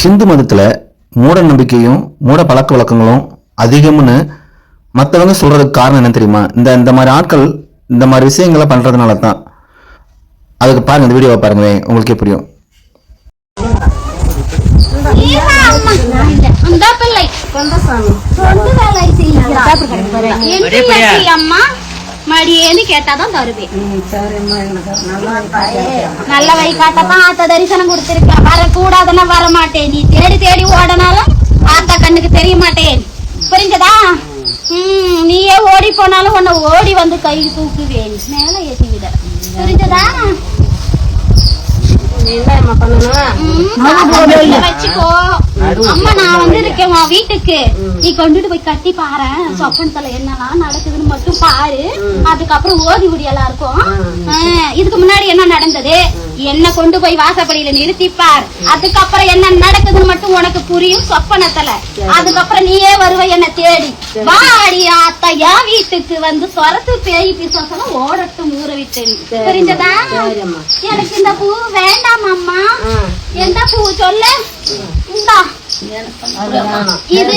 ஹிந்து மதத்தில் மூட நம்பிக்கையும் மூட பழக்க வழக்கங்களும் அதிகம்னு மற்றவங்க சொல்றதுக்கு காரணம் என்ன தெரியுமா? இந்த மாதிரி ஆட்கள் இந்த மாதிரி விஷயங்களை பண்றதுனால தான். அதுக்கு பாருங்க, இந்த வீடியோவை பாருங்களேன், உங்களுக்கே புரியும். மடியேன்னு கேட்டாதான் தருவேன். நல்ல வை காட்டத்தான் ஆத்த தரிசனம் கொடுத்திருக்கேன். வரக்கூடாதுன்னா வரமாட்டேன். நீ தேடி தேடி ஓடனாலும் ஆத்தா கண்ணுக்கு தெரிய மாட்டேன். புரிஞ்சதா? நீயே ஓடி போனாலும் உன்னை ஓடி வந்து கை தூக்குவேன், மேல ஏற்றி விட. புரிஞ்சதா? வச்சுக்கோ அம்மா, நான் வந்து இருக்கேன் உன் வீட்டுக்கு. நீ கொண்டுட்டு போய் கட்டி பாரு, சொப்பனத்துல என்னெல்லாம் நடக்குதுன்னு மட்டும் பாரு. அதுக்கப்புறம் ஓதி விடி எல்லாருக்கும். இதுக்கு முன்னாடி என்ன நடந்தது, என்ன கொண்டு போய் வாசப்படியில நிறுத்திப்பார். அதுக்கப்புறம் என்ன நடக்குதுன்னு மட்டும் உனக்கு புரியும் சொப்பனத்துல. அதுக்கப்புறம் நீயே வருவ என்ன தேடி. வாடி ஆத்தா என் வீட்டுக்கு வந்து சொரத்து பேய் பிசாசெல்லாம் ஓடட்டும் ஊற விட்டு. புரிஞ்சதா? எனக்கு இந்த பூ வேண்டாம் அம்மா. எந்த பூ சொல்லு? இது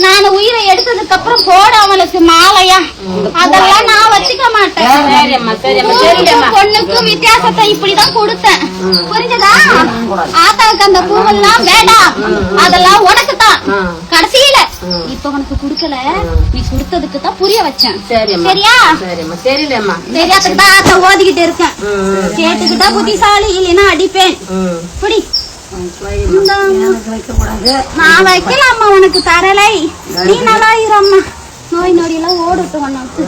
நான் உயிரை எடுத்ததுக்கு அப்புறம் போட அவளுக்கு மாலையா, அதெல்லாம் நான் வச்சுக்க மாட்டேன். பொண்ணுக்கும் வித்தியாசத்தை இப்படிதான் கொடுத்தேன். புரிஞ்சதா? ஆத்தாவுக்கு அந்த பூவெல்லாம் வேண்டாம், அதெல்லாம் உனக்கு தான். கடைசியில இப்ப உனக்கு குடுக்கல, நீ குடுத்ததுக்கு தான் புரிய வச்சேன். சரியா? தெரியாதுக்கு தான் ஆத்தா ஓதிக்கிட்டு இருக்கேன். கேட்டுக்கிட்டா புத்திசாலி, இல்லைன்னா அடிப்பேன். புடி. நான் வைக்கலாமா உனக்கு தரலை. நீ நல்லா இரும்மா, நோய் நொடி எல்லாம் ஓடுட்டு உனக்கு.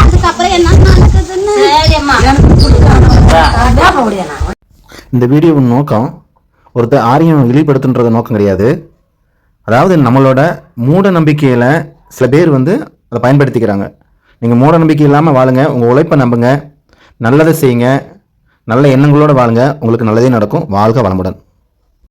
அதுக்கப்புறம் என்ன நடக்குதுன்னு. இந்த வீடியோவின் நோக்கம் ஒருத்தர் ஆரியம் இழிப்படுத்துன்ற நோக்கம் கிடையாது. அதாவது நம்மளோட மூட நம்பிக்கையில சில பேர் வந்து அதை பயன்படுத்திக்கிறாங்க. நீங்கள் மூட நம்பிக்கை இல்லாமல் வாழுங்க, உங்கள் உழைப்பை நம்புங்க, நல்லதை செய்யுங்க, நல்ல எண்ணங்களோடு வாழுங்க, உங்களுக்கு நல்லதே நடக்கும். வாழ்க வளமுடன்.